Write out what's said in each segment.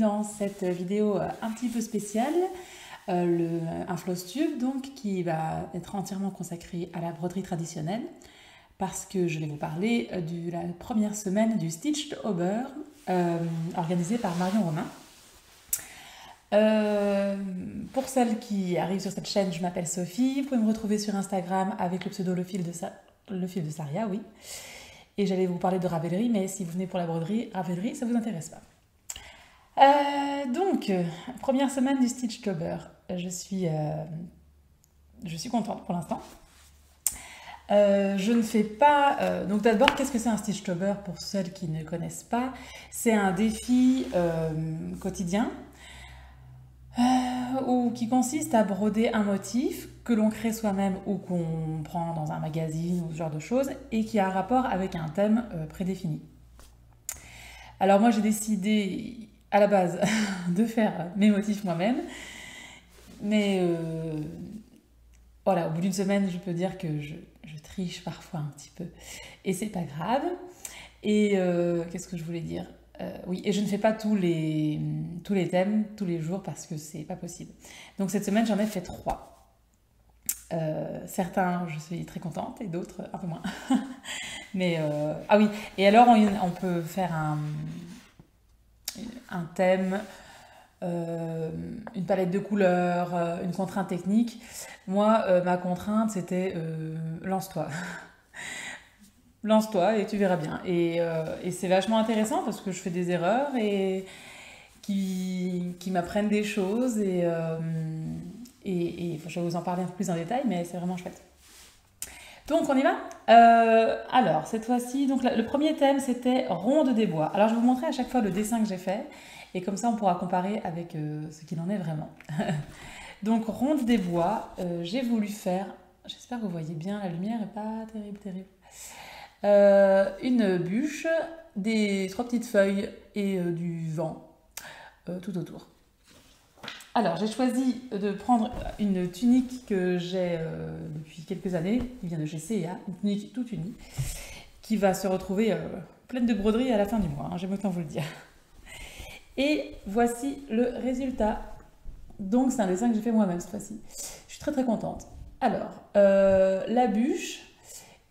dans cette vidéo un petit peu spéciale, un floss tube donc qui va être entièrement consacré à la broderie traditionnelle parce que je vais vous parler de la première semaine du Stitched au beurre organisée par Marion Romain. Pour celles qui arrivent sur cette chaîne, je m'appelle Sophie. Vous pouvez me retrouver sur Instagram avec le pseudo le fil de Saria, oui. Et j'allais vous parler de ravellerie, mais si vous venez pour la broderie, ravellerie, ça vous intéresse pas. Première semaine du Stitched au beurre. Je suis contente pour l'instant. Je ne fais pas... donc d'abord, qu'est-ce que c'est un Stitched au beurre pour celles qui ne connaissent pas? C'est un défi quotidien qui consiste à broder un motif que l'on crée soi-même ou qu'on prend dans un magazine ou ce genre de choses et qui a un rapport avec un thème prédéfini. Alors moi j'ai décidé à la base de faire mes motifs moi-même, mais voilà, au bout d'une semaine je peux dire que je triche parfois un petit peu et c'est pas grave. Et qu'est-ce que je voulais dire? Oui, et je ne fais pas tous les thèmes tous les jours parce que c'est pas possible. Donc cette semaine, j'en ai fait 3. Certains, je suis très contente et d'autres un peu moins. Mais ah oui, et alors on peut faire un thème, une palette de couleurs, une contrainte technique. Moi, ma contrainte, c'était lance-toi. Lance-toi et tu verras bien. Et c'est vachement intéressant parce que je fais des erreurs et qui m'apprennent des choses et je vais vous en parler un peu plus en détail, mais c'est vraiment chouette. Donc on y va. Alors cette fois-ci, donc le premier thème c'était Ronde des bois. Alors je vais vous montrer à chaque fois le dessin que j'ai fait et comme ça on pourra comparer avec ce qu'il en est vraiment. Donc Ronde des bois, j'ai voulu faire, j'espère que vous voyez bien, la lumière n'est pas terrible. Une bûche, 3 petites feuilles et du vent tout autour. Alors j'ai choisi de prendre une tunique que j'ai depuis quelques années, qui vient de chez C&A, une tunique toute unie, qui va se retrouver pleine de broderies à la fin du mois, hein, j'aime autant vous le dire. Et voici le résultat. Donc c'est un dessin que j'ai fait moi-même cette fois-ci. Je suis très contente. Alors, la bûche,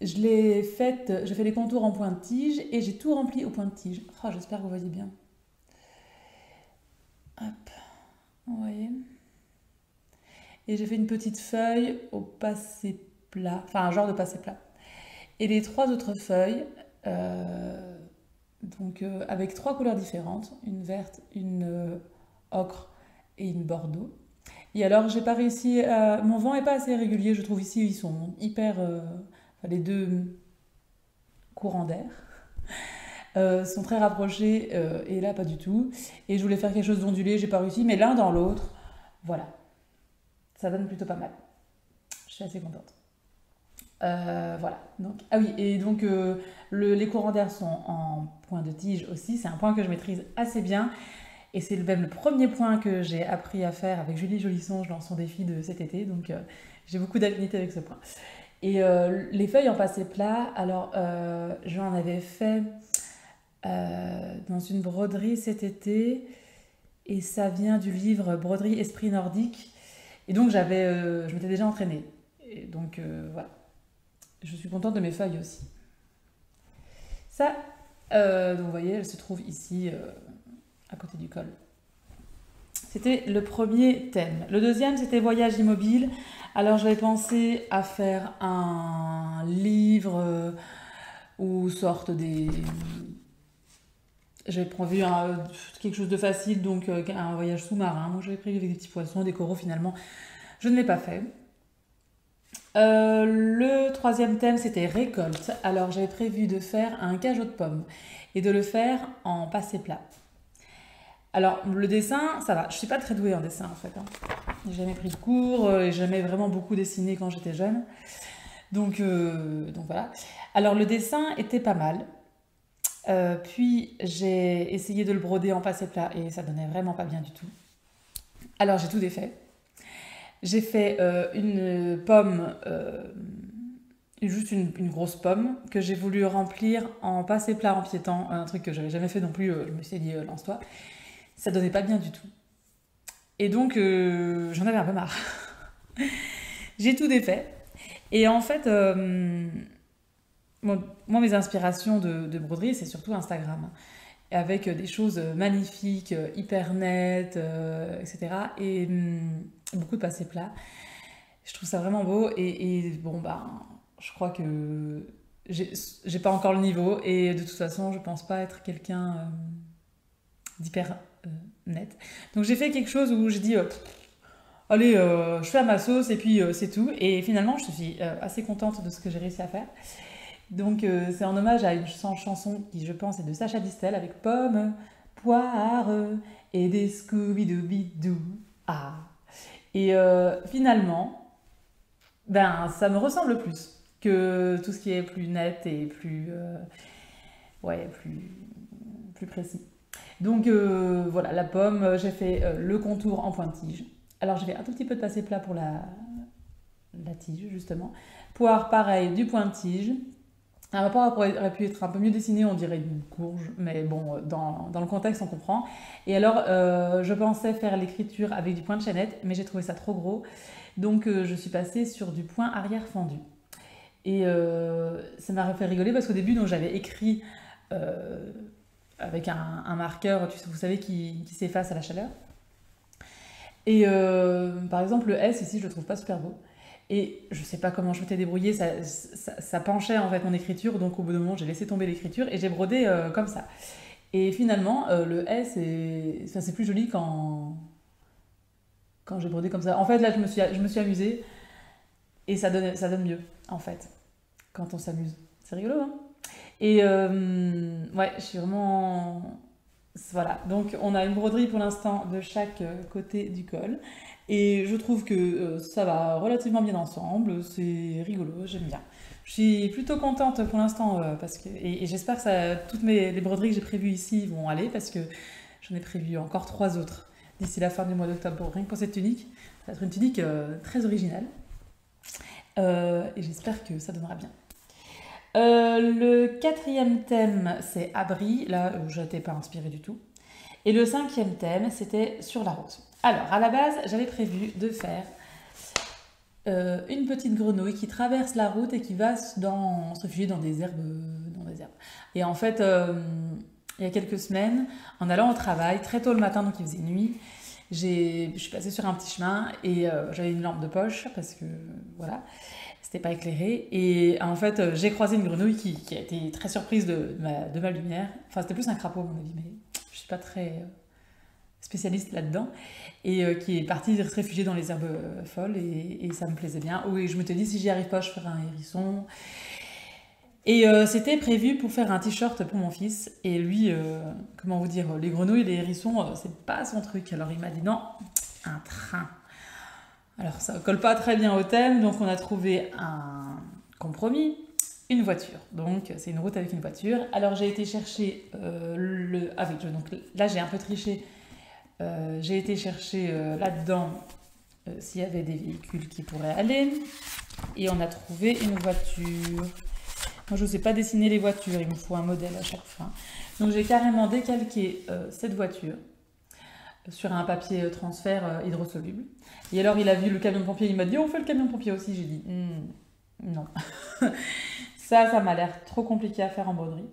j'ai fait les contours en pointe-tige et j'ai tout rempli au pointe-tige. Oh, j'espère que vous voyez bien. Hop, vous voyez. Et j'ai fait une petite feuille au passé plat, enfin un genre de passé plat. Et les 3 autres feuilles, avec 3 couleurs différentes, une verte, une ocre et une bordeaux. Et alors, j'ai pas réussi à... Mon vent est pas assez régulier, je trouve ici, ils sont hyper... les deux courants d'air sont très rapprochés et là pas du tout. Et je voulais faire quelque chose d'ondulé, j'ai pas réussi, mais l'un dans l'autre, voilà, ça donne plutôt pas mal. Je suis assez contente. Voilà. Donc, ah oui, et donc les courants d'air sont en point de tige aussi. C'est un point que je maîtrise assez bien. Et c'est même le premier point que j'ai appris à faire avec Julie Jolissonge dans son défi de cet été. Donc j'ai beaucoup d'affinité avec ce point. Et les feuilles en passé plat, alors j'en avais fait dans une broderie cet été et ça vient du livre Broderie Esprit Nordique. Et donc je m'étais déjà entraînée. Et donc voilà. Je suis contente de mes feuilles aussi. Ça, donc vous voyez, elle se trouve ici à côté du col. C'était le premier thème. Le deuxième, c'était Voyage immobile. Alors j'avais pensé à faire un livre où sortent des... J'avais prévu quelque chose de facile, donc un voyage sous-marin. Moi j'avais prévu avec des petits poissons, des coraux finalement. Je ne l'ai pas fait. Le troisième thème, c'était récolte. Alors j'avais prévu de faire un cajot de pommes et de le faire en passé plat. Alors, le dessin, ça va. Je suis pas très douée en dessin, en fait. Hein. J'ai jamais pris de cours, et j'ai jamais vraiment beaucoup dessiné quand j'étais jeune. Donc voilà. Alors, le dessin était pas mal. Puis, j'ai essayé de le broder en passé plat et ça donnait vraiment pas bien du tout. Alors, j'ai tout défait. J'ai fait une pomme, juste une grosse pomme, que j'ai voulu remplir en passé plat empiétant. Un truc que j'avais jamais fait non plus. Je me suis dit, lance-toi. ça donnait pas bien du tout. Et donc, j'en avais un peu marre. J'ai tout défait. Et en fait, moi, mes inspirations de broderie, c'est surtout Instagram. Avec des choses magnifiques, hyper nettes, etc. Et beaucoup de passé plat. Je trouve ça vraiment beau. Et bon, bah, je crois que j'ai pas encore le niveau. Et de toute façon, je pense pas être quelqu'un d'hyper net. Donc j'ai fait quelque chose où j'ai dit, allez, je fais à ma sauce et puis c'est tout. Et finalement, je suis assez contente de ce que j'ai réussi à faire. Donc c'est en hommage à une chanson qui, je pense, est de Sacha Distel avec pommes, poire et des Scooby-Doo. Ah. Et finalement, ben ça me ressemble plus que tout ce qui est plus net et plus ouais, plus précis. Donc voilà, la pomme, j'ai fait le contour en pointe-tige. Alors j'ai fait un tout petit peu de passé plat pour la tige, justement. Poire, pareil, du pointe-tige. Un rapport aurait pu être un peu mieux dessiné, on dirait une courge, mais bon, dans le contexte, on comprend. Et alors, je pensais faire l'écriture avec du point de chaînette, mais j'ai trouvé ça trop gros. Donc, je suis passée sur du point arrière fendu. Et ça m'a fait rigoler parce qu'au début, donc, j'avais écrit euh, avec un marqueur, vous savez, qui s'efface à la chaleur. Et par exemple, le S ici, je le trouve pas super beau. Et je sais pas comment je m'étais débrouillée, ça penchait en fait mon écriture, donc au bout d'un moment j'ai laissé tomber l'écriture et j'ai brodé comme ça. Et finalement, le S, c'est plus joli quand j'ai brodé comme ça. En fait, là, je me suis amusée et ça donne mieux, en fait, quand on s'amuse. C'est rigolo, hein? Et ouais, je suis vraiment... Voilà, donc on a une broderie pour l'instant de chaque côté du col. Et je trouve que ça va relativement bien ensemble, c'est rigolo, j'aime bien. Je suis plutôt contente pour l'instant parce que et j'espère que toutes les broderies que j'ai prévues ici vont aller parce que j'en ai prévu encore 3 autres d'ici la fin du mois d'octobre, rien que pour cette tunique. Ça va être une tunique très originale et j'espère que ça donnera bien. Le quatrième thème, c'est abri. Là, je n'étais pas inspirée du tout. Et le cinquième thème, c'était sur la route. Alors, à la base, j'avais prévu de faire une petite grenouille qui traverse la route et qui va se réfugier dans des herbes. Et en fait, il y a quelques semaines, en allant au travail, très tôt le matin, donc il faisait nuit, je suis passée sur un petit chemin et j'avais une lampe de poche parce que voilà, c'était pas éclairé. Et en fait, j'ai croisé une grenouille qui a été très surprise de ma lumière. Enfin, c'était plus un crapaud, à mon avis, mais je suis pas très spécialiste là-dedans. Et qui est partie se réfugier dans les herbes folles et ça me plaisait bien. Oui, je me suis dit, si j'y arrive pas, je ferai un hérisson. Et c'était prévu pour faire un t-shirt pour mon fils. Et lui, comment vous dire, les grenouilles, les hérissons, c'est pas son truc. Alors il m'a dit non, un train. Alors ça colle pas très bien au thème, donc on a trouvé un compromis, une voiture. Donc c'est une route avec une voiture. Alors j'ai été chercher donc là j'ai un peu triché. J'ai été chercher là-dedans s'il y avait des véhicules qui pourraient aller. Et on a trouvé une voiture. Moi, je ne sais pas dessiner les voitures, il me faut un modèle à chaque fois. Donc, j'ai carrément décalqué cette voiture sur un papier transfert hydrosoluble. Et alors, il a vu le camion de pompier, il m'a dit, on fait le camion de pompier aussi. J'ai dit, non. Ça m'a l'air trop compliqué à faire en broderie.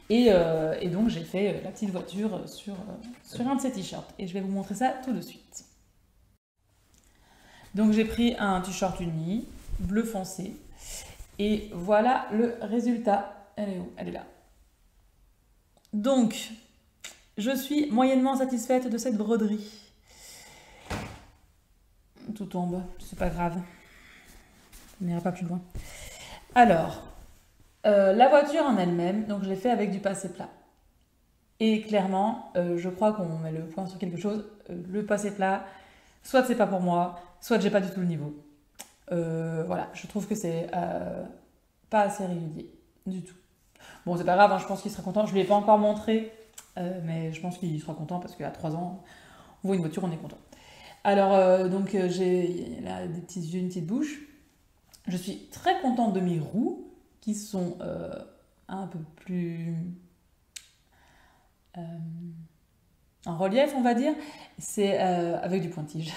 Et donc, j'ai fait la petite voiture sur un de ces t-shirts. Et je vais vous montrer ça tout de suite. Donc, j'ai pris un t-shirt uni, bleu foncé. Et voilà le résultat. Elle est où? Elle est là. Donc, je suis moyennement satisfaite de cette broderie. Tout tombe, c'est pas grave. On n'ira pas plus loin. Alors, la voiture en elle-même, donc je l'ai fait avec du passé plat. Et clairement, je crois qu'on met le point sur quelque chose. Le passé plat, soit c'est pas pour moi, soit j'ai pas du tout le niveau. Voilà, je trouve que c'est pas assez régulier du tout. Bon, c'est pas grave, hein, je pense qu'il sera content. Je lui ai pas encore montré, mais je pense qu'il sera content parce qu'à 3 ans, on voit une voiture, on est content. Alors, donc, j'ai là des petits yeux, une petite bouche. Je suis très contente de mes roues qui sont un peu plus en relief, on va dire. C'est avec du pointige.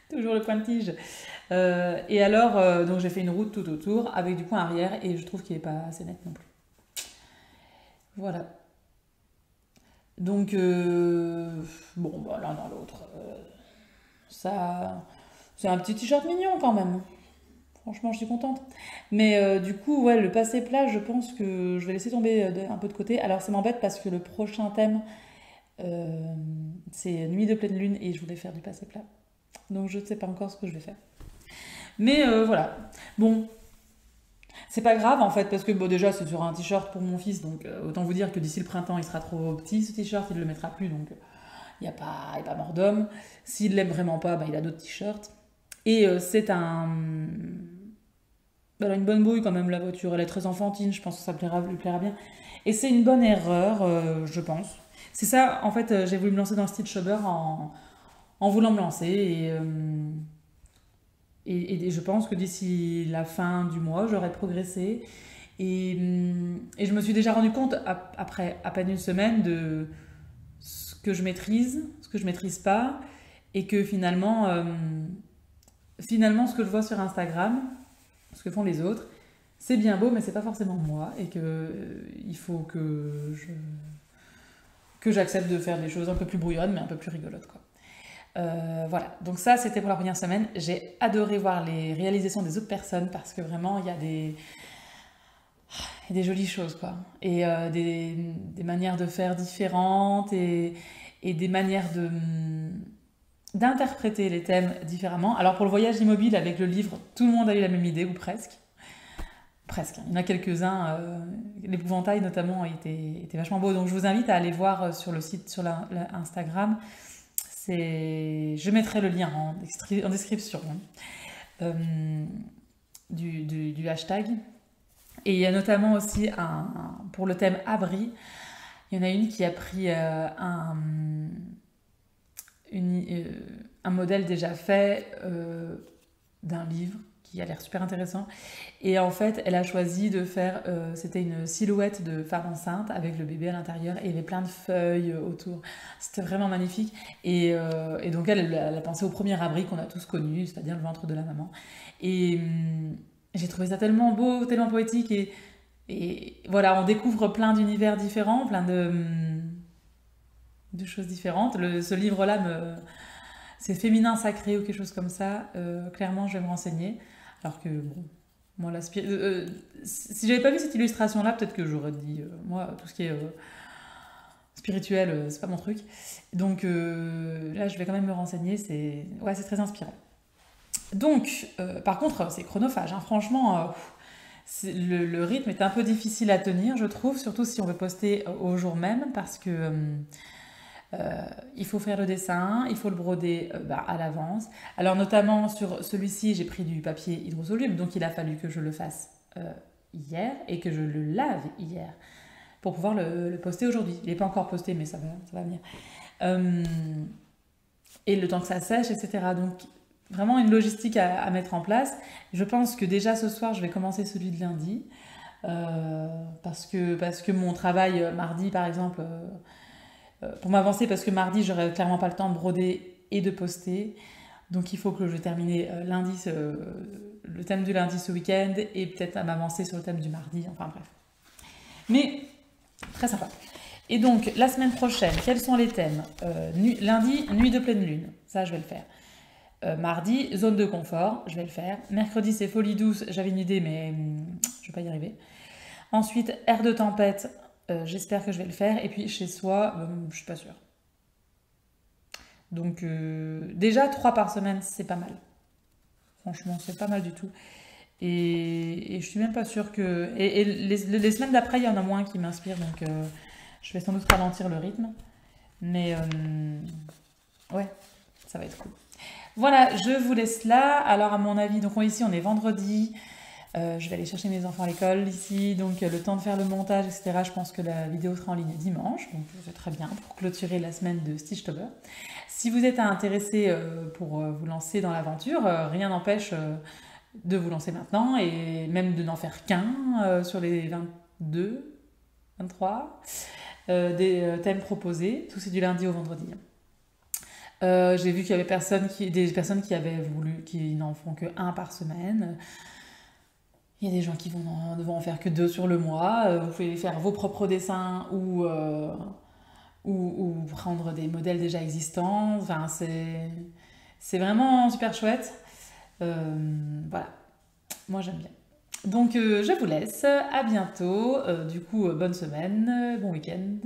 Toujours le pointige. Et alors, donc j'ai fait une route tout autour avec du point arrière et je trouve qu'il n'est pas assez net non plus. Voilà. Donc, bon, bah, l'un dans l'autre. Ça, c'est un petit t-shirt mignon quand même. Franchement, je suis contente. Mais du coup, ouais, le passé plat, je pense que je vais laisser tomber un peu de côté. Alors, ça m'embête parce que le prochain thème, euh, c'est Nuit de pleine lune et je voulais faire du passé plat. Donc, je ne sais pas encore ce que je vais faire. Mais voilà. Bon, c'est pas grave en fait, parce que bon, déjà, c'est sur un t-shirt pour mon fils. Donc, autant vous dire que d'ici le printemps, il sera trop petit ce t-shirt, il ne le mettra plus. Donc, il n'y a pas mort d'homme. S'il l'aime vraiment pas, bah, il a d'autres t-shirts. Et c'est elle a une bonne bouille quand même, la voiture. Elle est très enfantine, je pense que ça lui plaira bien. Et c'est une bonne erreur, je pense. C'est ça, en fait, j'ai voulu me lancer dans le stitch shopper en voulant me lancer. Et je pense que d'ici la fin du mois, j'aurai progressé. Et je me suis déjà rendu compte, après à peine une semaine, de ce que je maîtrise, ce que je maîtrise pas. Et que finalement, ce que je vois sur Instagram, ce que font les autres, c'est bien beau, mais c'est pas forcément moi, et que il faut que j'accepte de faire des choses un peu plus brouillonnes, mais un peu plus rigolotes, quoi. Voilà, donc ça c'était pour la première semaine. J'ai adoré voir les réalisations des autres personnes parce que vraiment il y a des jolies choses, quoi, et des manières de faire différentes et des manières d'interpréter les thèmes différemment. Alors pour le voyage immobile avec le livre, tout le monde a eu la même idée, ou presque. Presque, hein. Il y en a quelques-uns. L'épouvantail notamment était vachement beau. Donc je vous invite à aller voir sur le site, sur Instagram. Je mettrai le lien en description, hein, du hashtag. Et il y a notamment aussi pour le thème abri. Il y en a une qui a pris un modèle déjà fait d'un livre qui a l'air super intéressant. Et en fait, elle a choisi de faire, c'était une silhouette de femme enceinte avec le bébé à l'intérieur et il y avait plein de feuilles autour. C'était vraiment magnifique. Et donc elle a pensé au premier abri qu'on a tous connu, c'est-à-dire le ventre de la maman. Et j'ai trouvé ça tellement beau, tellement poétique. Et voilà, on découvre plein d'univers différents, plein de choses différentes. Ce livre-là, c'est féminin sacré ou quelque chose comme ça. Clairement, je vais me renseigner. Alors que, bon, moi, si j'avais pas vu cette illustration-là, peut-être que j'aurais dit, moi, tout ce qui est spirituel, c'est pas mon truc. Donc là, je vais quand même me renseigner. C'est très inspirant. Donc, par contre, c'est chronophage, hein. Franchement, le rythme est un peu difficile à tenir, je trouve, surtout si on veut poster au jour même, parce que il faut faire le dessin, il faut le broder à l'avance. Alors notamment sur celui-ci, j'ai pris du papier hydrosoluble, donc il a fallu que je le fasse hier et que je le lave hier pour pouvoir le poster aujourd'hui. Il n'est pas encore posté, mais ça va venir. Et le temps que ça sèche, etc. Donc vraiment une logistique à mettre en place. Je pense que déjà ce soir, je vais commencer celui de lundi. Parce que mon travail mardi, par exemple, pour m'avancer, parce que mardi, j'aurai clairement pas le temps de broder et de poster. Donc il faut que je termine lundi, le thème du lundi ce week-end, et peut-être à m'avancer sur le thème du mardi. Enfin bref. Mais très sympa. Et donc, la semaine prochaine, quels sont les thèmes? Lundi, nuit de pleine lune. Ça, je vais le faire. Mardi, zone de confort, je vais le faire. Mercredi, c'est folie douce, j'avais une idée, mais je vais pas y arriver. Ensuite, air de tempête, j'espère que je vais le faire. Et puis, chez soi, je suis pas sûre. Donc, déjà, 3 par semaine, c'est pas mal. Franchement, c'est pas mal du tout. Et je suis même pas sûre que... Et les semaines d'après, il y en a moins qui m'inspirent, donc je vais sans doute ralentir le rythme. Mais ouais, ça va être cool. Voilà, je vous laisse là. Alors à mon avis, donc ici on est vendredi. Je vais aller chercher mes enfants à l'école ici. Donc le temps de faire le montage, etc. Je pense que la vidéo sera en ligne dimanche. Donc c'est très bien pour clôturer la semaine de Stitchtober. Si vous êtes intéressé pour vous lancer dans l'aventure, rien n'empêche de vous lancer maintenant et même de n'en faire qu'un sur les 22. 23, des thèmes proposés. Tout c'est du lundi au vendredi. J'ai vu qu'il y avait des personnes qui avaient voulu, qui n'en font que un par semaine. Il y a des gens qui ne vont en faire que 2 sur le mois. Vous pouvez faire vos propres dessins ou prendre des modèles déjà existants. Enfin, c'est vraiment super chouette. Voilà, moi j'aime bien. Donc je vous laisse, à bientôt. Du coup, bonne semaine, bon week-end,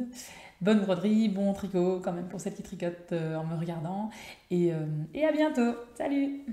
bonne broderie, bon tricot quand même pour celles qui tricotent en me regardant. Et à bientôt. Salut!